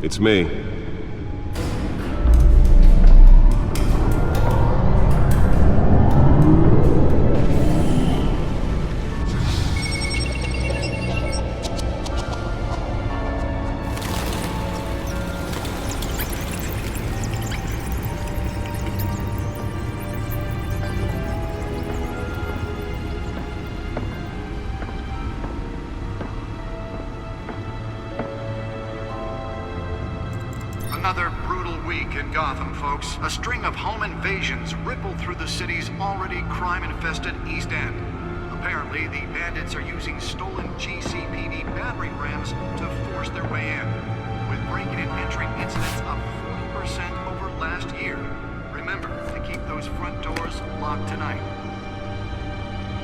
It's me. Another brutal week in Gotham, folks. A string of home invasions rippled through the city's already crime-infested East End. Apparently, the bandits are using stolen GCPD battering rams to force their way in, with breaking and entering incidents up 40% over last year. Remember to keep those front doors locked tonight.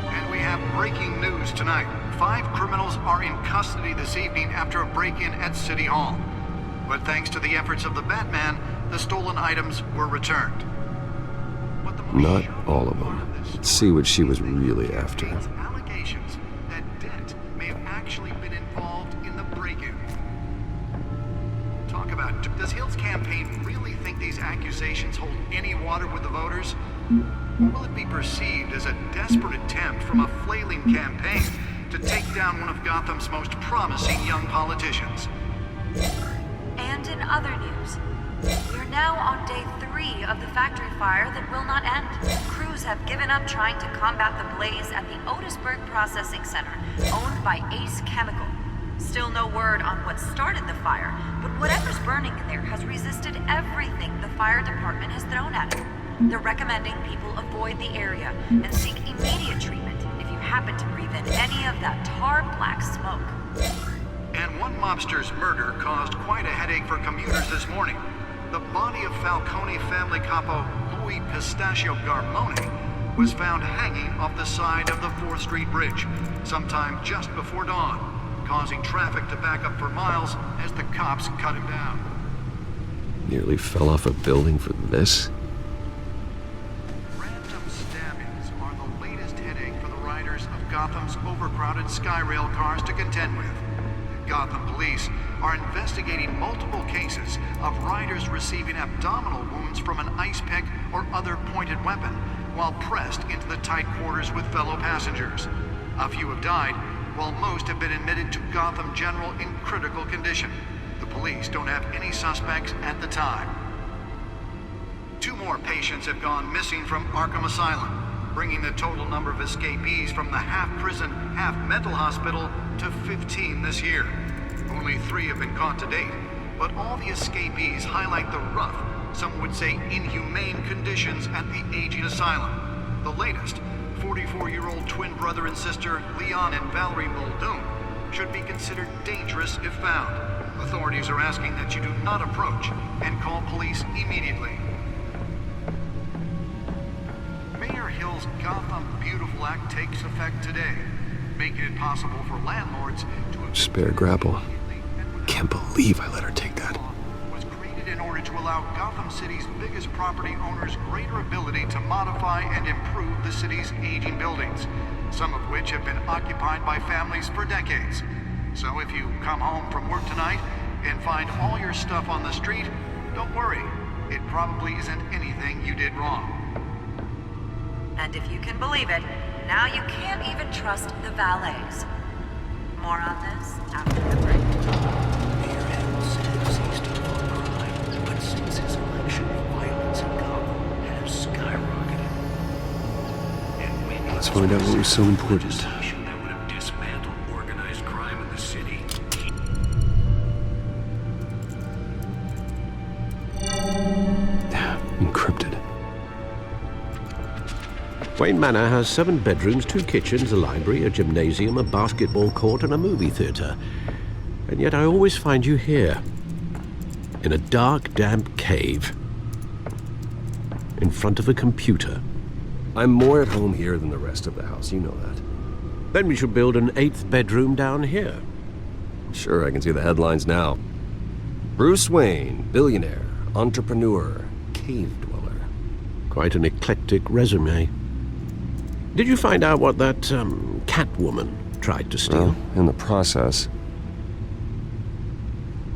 And we have breaking news tonight. 5 criminals are in custody this evening after a break-in at City Hall. But thanks to the efforts of the Batman, the stolen items were returned. Not all of them. Let's see what she was really after. Allegations that Dent may have actually been involved in the break-in. Talk about, does Hill's campaign really think these accusations hold any water with the voters? Or will it be perceived as a desperate attempt from a flailing campaign to take down one of Gotham's most promising young politicians? And in other news, we're now on day 3 of the factory fire that will not end. Crews have given up trying to combat the blaze at the Otisburg Processing Center, owned by Ace Chemical. Still no word on what started the fire, but whatever's burning in there has resisted everything the fire department has thrown at it. They're recommending people avoid the area and seek immediate treatment if you happen to breathe in any of that tar black smoke. And one mobster's murder caused quite a headache for commuters this morning. The body of Falcone family capo Louis Pistachio Garmone was found hanging off the side of the 4th Street Bridge sometime just before dawn, causing traffic to back up for miles as the cops cut him down. Nearly fell off a building for this? Random stabbings are the latest headache for the riders of Gotham's overcrowded Skyrail cars to contend with. Gotham police are investigating multiple cases of riders receiving abdominal wounds from an ice pick or other pointed weapon while pressed into the tight quarters with fellow passengers. A few have died, while most have been admitted to Gotham General in critical condition. The police don't have any suspects at the time. 2 more patients have gone missing from Arkham Asylum, bringing the total number of escapees from the half-prison, half-mental hospital to 15 this year. Only 3 have been caught to date, but all the escapees highlight the rough, some would say inhumane conditions at the aging asylum. The latest, 44-year-old twin brother and sister Leon and Valerie Muldoon, should be considered dangerous if found. Authorities are asking that you do not approach and call police immediately. Mayor Hill's Gotham Beautiful Act takes effect today, making it possible for landlords to Spare grapple. Can't believe I let her take that. was created in order to allow Gotham City's biggest property owners greater ability to modify and improve the city's aging buildings, some of which have been occupied by families for decades. So if you come home from work tonight and find all your stuff on the street, don't worry. It probably isn't anything you did wrong. And if you can believe it, now you can't even trust the valets. More on this after the break. Mayor Hill says he's still on crime, but since his election, violence in Gotham has skyrocketed. And when Let's find out what was so important. that would have dismantled organized crime in the city. Encrypted. Wayne Manor has 7 bedrooms, 2 kitchens, a library, a gymnasium, a basketball court, and a movie theater. And yet I always find you here, in a dark, damp cave, in front of a computer. I'm more at home here than the rest of the house, you know that. Then we should build an 8th bedroom down here. Sure, I can see the headlines now. Bruce Wayne, billionaire, entrepreneur, cave dweller. Quite an eclectic resume. Did you find out what that, Catwoman tried to steal? Well, in the process.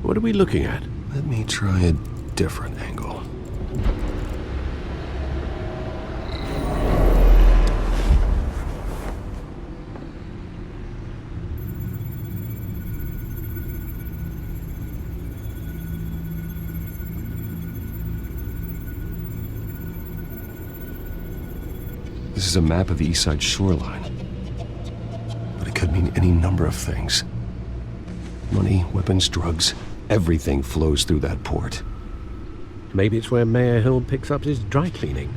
What are we looking at? Let me try a different angle. This is a map of the east side shoreline. But it could mean any number of things. Money, weapons, drugs, everything flows through that port. Maybe it's where Mayor Hill picks up his dry cleaning.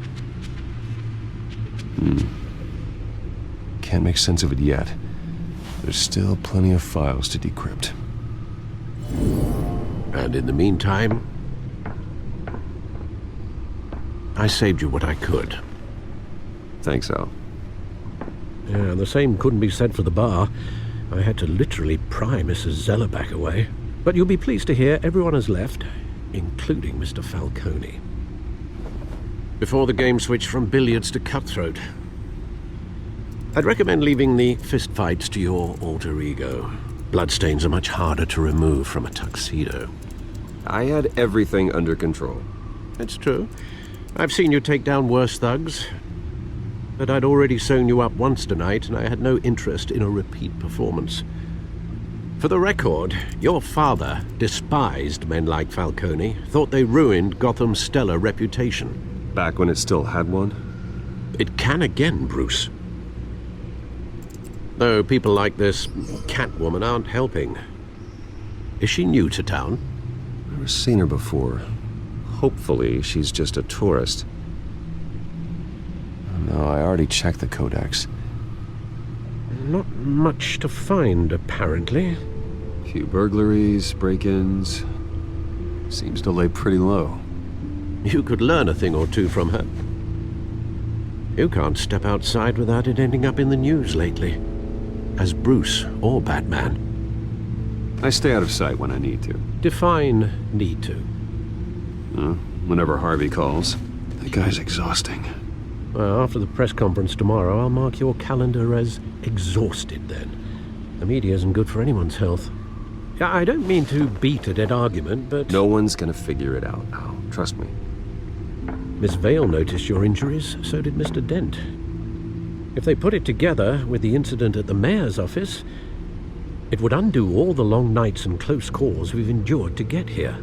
Can't make sense of it yet. There's still plenty of files to decrypt. And in the meantime, I saved you what I could. Thanks, Al. Yeah, the same couldn't be said for the bar. I had to literally pry Mrs. Zeller back away. But you'll be pleased to hear everyone has left, including Mr. Falcone. Before the game switched from billiards to cutthroat. I'd recommend leaving the fistfights to your alter ego. Bloodstains are much harder to remove from a tuxedo. I had everything under control. It's true. I've seen you take down worse thugs. But I'd already sewn you up once tonight, and I had no interest in a repeat performance. For the record, your father despised men like Falcone, thought they ruined Gotham's stellar reputation. Back when it still had one? It can again, Bruce. Though people like this Catwoman aren't helping. Is she new to town? Never seen her before. Hopefully, she's just a tourist. No, I already checked the codex. Not much to find, apparently. Few burglaries, break-ins. Seems to lay pretty low. You could learn a thing or two from her. You can't step outside without it ending up in the news lately. As Bruce or Batman. I stay out of sight when I need to. Define need to. Whenever Harvey calls. That guy's exhausting. Well, after the press conference tomorrow, I'll mark your calendar as exhausted then. The media isn't good for anyone's health. I don't mean to beat a dead argument, but... No one's gonna figure it out, Al. Trust me. Miss Vale noticed your injuries, so did Mr. Dent. If they put it together with the incident at the mayor's office, it would undo all the long nights and close calls we've endured to get here.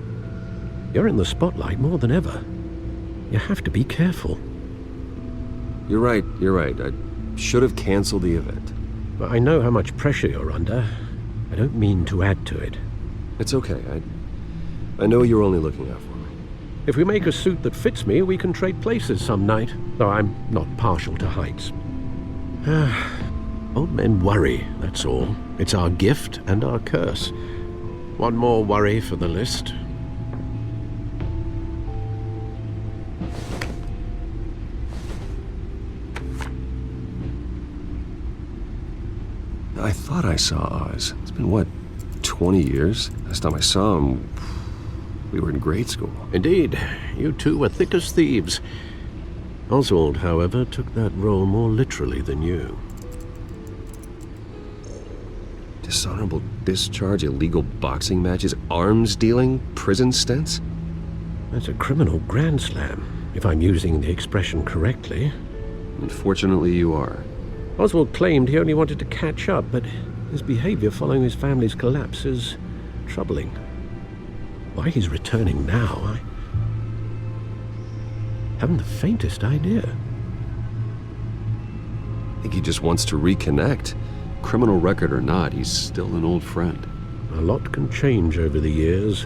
You're in the spotlight more than ever. You have to be careful. You're right. I should have canceled the event. I know how much pressure you're under. I don't mean to add to it. It's okay. I know you're only looking out for me. If we make a suit that fits me, we can trade places some night, though I'm not partial to heights. Old men worry, that's all. It's our gift and our curse. One more worry for the list. I thought I saw Oz. It's been, what, 20 years? Last time I saw him, we were in grade school. Indeed, you two were thick as thieves. Oswald, however, took that role more literally than you. Dishonorable discharge, illegal boxing matches, arms dealing, prison stints? That's a criminal grand slam, if I'm using the expression correctly. Unfortunately, you are. Oswald claimed he only wanted to catch up, but his behavior following his family's collapse is troubling. Why he's returning now, I haven't the faintest idea. I think he just wants to reconnect. Criminal record or not, he's still an old friend. A lot can change over the years.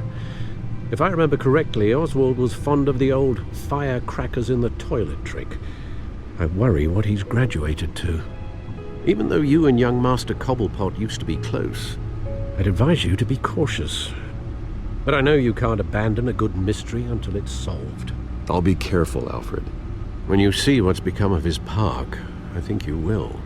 If I remember correctly, Oswald was fond of the old firecrackers in the toilet trick. I worry what he's graduated to. Even though you and young Master Cobblepot used to be close, I'd advise you to be cautious. But I know you can't abandon a good mystery until it's solved. I'll be careful, Alfred. When you see what's become of his park, I think you will.